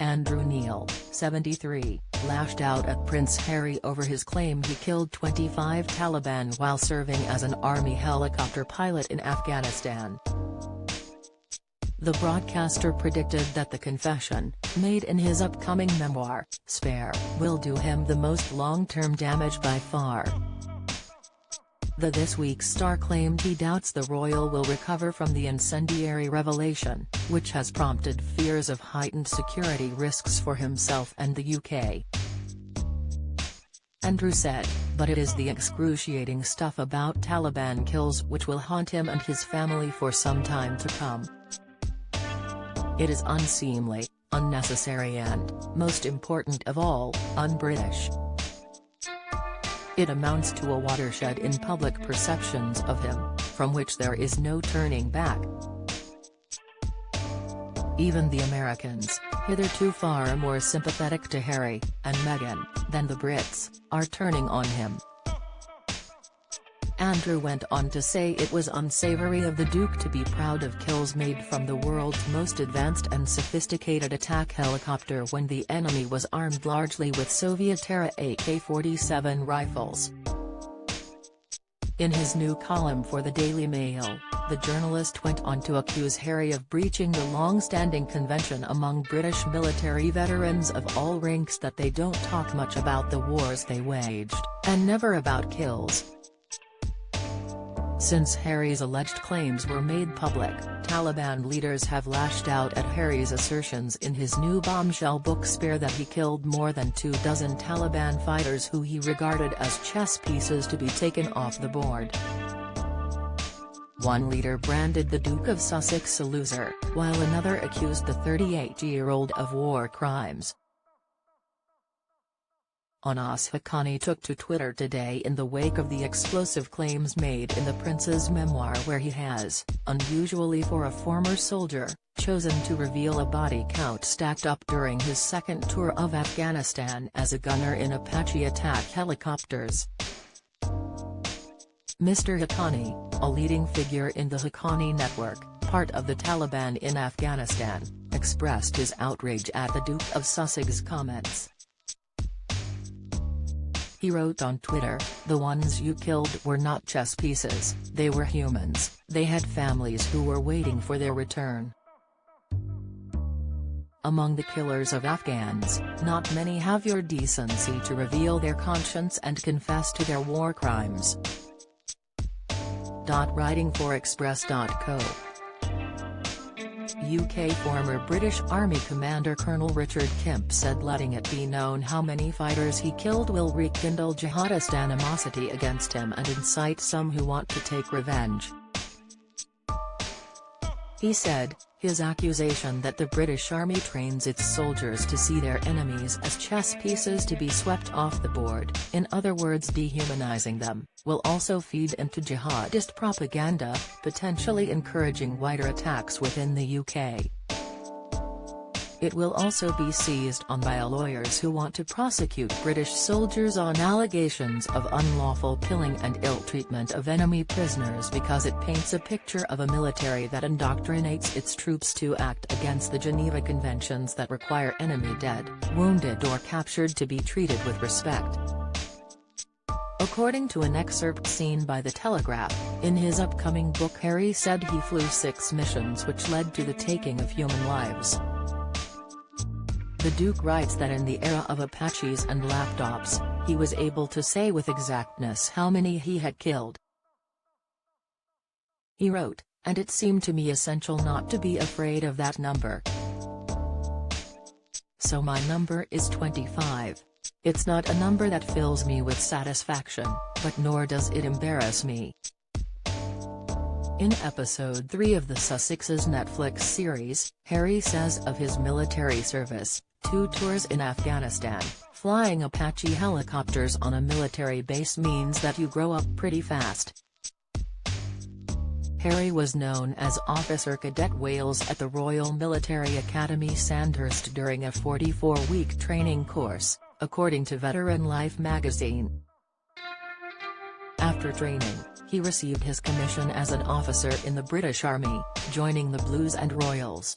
Andrew Neil, 73, lashed out at Prince Harry over his claim he killed 25 Taliban while serving as an army helicopter pilot in Afghanistan. The broadcaster predicted that the confession, made in his upcoming memoir, Spare, will do him the most long-term damage by far. The This Week star claimed he doubts the royal will recover from the incendiary revelation, which has prompted fears of heightened security risks for himself and the UK. Andrew said, but it is the excruciating stuff about Taliban kills which will haunt him and his family for some time to come. It is unseemly, unnecessary and, most important of all, un-British. It amounts to a watershed in public perceptions of him, from which there is no turning back. Even the Americans, hitherto far more sympathetic to Harry and Meghan than the Brits, are turning on him. Andrew went on to say it was unsavory of the Duke to be proud of kills made from the world's most advanced and sophisticated attack helicopter when the enemy was armed largely with Soviet-era AK-47 rifles. In his new column for the Daily Mail, the journalist went on to accuse Harry of breaching the long-standing convention among British military veterans of all ranks that they don't talk much about the wars they waged, and never about kills. Since Harry's alleged claims were made public, Taliban leaders have lashed out at Harry's assertions in his new bombshell book Spare that he killed more than 24 Taliban fighters who he regarded as chess pieces to be taken off the board. One leader branded the Duke of Sussex a loser, while another accused the 38-year-old of war crimes. Anas Haqqani took to Twitter today in the wake of the explosive claims made in the prince's memoir where he has, unusually for a former soldier, chosen to reveal a body count stacked up during his second tour of Afghanistan as a gunner in Apache attack helicopters. Mr. Haqqani, a leading figure in the Haqqani network, part of the Taliban in Afghanistan, expressed his outrage at the Duke of Sussex's comments. He wrote on Twitter, "The ones you killed were not chess pieces, they were humans, they had families who were waiting for their return. Among the killers of Afghans, not many have your decency to reveal their conscience and confess to their war crimes." Writing for Express.co. UK former British Army Commander Colonel Richard Kemp said letting it be known how many fighters he killed will rekindle jihadist animosity against him and incite some who want to take revenge. He said, his accusation that the British Army trains its soldiers to see their enemies as chess pieces to be swept off the board, in other words dehumanizing them, will also feed into jihadist propaganda, potentially encouraging wider attacks within the UK. It will also be seized on by lawyers who want to prosecute British soldiers on allegations of unlawful killing and ill-treatment of enemy prisoners because it paints a picture of a military that indoctrinates its troops to act against the Geneva Conventions that require enemy dead, wounded or captured to be treated with respect. According to an excerpt seen by The Telegraph, in his upcoming book Harry said he flew 6 missions which led to the taking of human lives. The Duke writes that in the era of Apaches and laptops, he was able to say with exactness how many he had killed. He wrote, "And it seemed to me essential not to be afraid of that number. So my number is 25. It's not a number that fills me with satisfaction, but nor does it embarrass me." In episode 3 of the Sussex's Netflix series, Harry says of his military service, 2 tours in Afghanistan, flying Apache helicopters on a military base means that you grow up pretty fast. Harry was known as Officer Cadet Wales at the Royal Military Academy Sandhurst during a 44-week training course, according to Veteran Life magazine. After training, he received his commission as an officer in the British Army, joining the Blues and Royals.